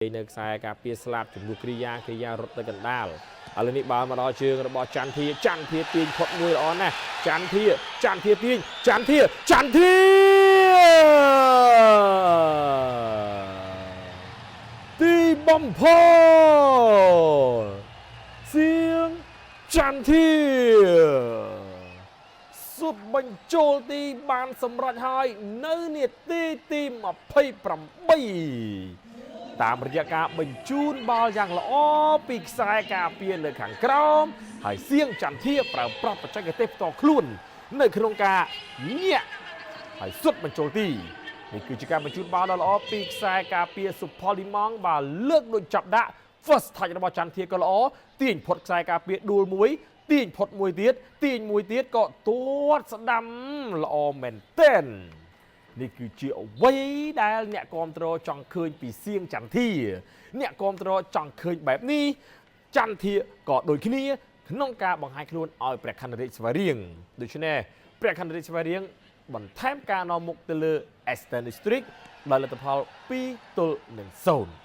នៅខ្សែការពារស្លាប់ជំនួសគ្រាយារត់ទៅកណ្ដាលឥឡូវនេះបើមកដល់ជើងរបស់ច័ន្ទធាទាញផុតមួយល្អណាស់ច័ន្ទធាទាញច័ន្ទធាទីបំផុតសៀងច័ន្ទធាសុទ្ធបញ្ចូលទីបានសម្រេចហើយនៅនាទីទី28តាមរយៈការបញ្ជូនបាល់យ៉ាងល្អពីខ្សែការពារនៅខាងក្រោមហើយសៀងចន្ទធាប្រើប្រាស់បច្ចេកទេសផ្ទាល់ខ្លួននៅក្នុងការញាក់ហើយសុទ្ធបញ្ចូលទីនេះគឺជាការបញ្ជូនបាល់ដ៏ល្អពីខ្សែការពារសុផលលីម៉ង់បាទលើកដូចចាប់ដាក់ first touch របស់ចន្ទធាក៏ល្អទាញផុតខ្សែការពារដួលមួយទាញផុតមួយទៀតទាញមួយទៀតក៏ទាត់ស្ដាំល្អមែនទែននេះគឺជាអ្វីដែលអ្នកគាំទ្រចង់ឃើញពីសៀងចន្ទធាអ្នកគាំទ្រចង់ឃើញបែបនេះចន្ទធាក៏ដូចគ្នាក្នុងការបង្ហាញខ្លួនឲ្យព្រះខ័នរាជស្វារៀងដូច្នេះព្រះខ័នរាជស្វារៀងបន្ថែមការនាំមុខទៅលើ Eastern District ដោយលទ្ធផល2-0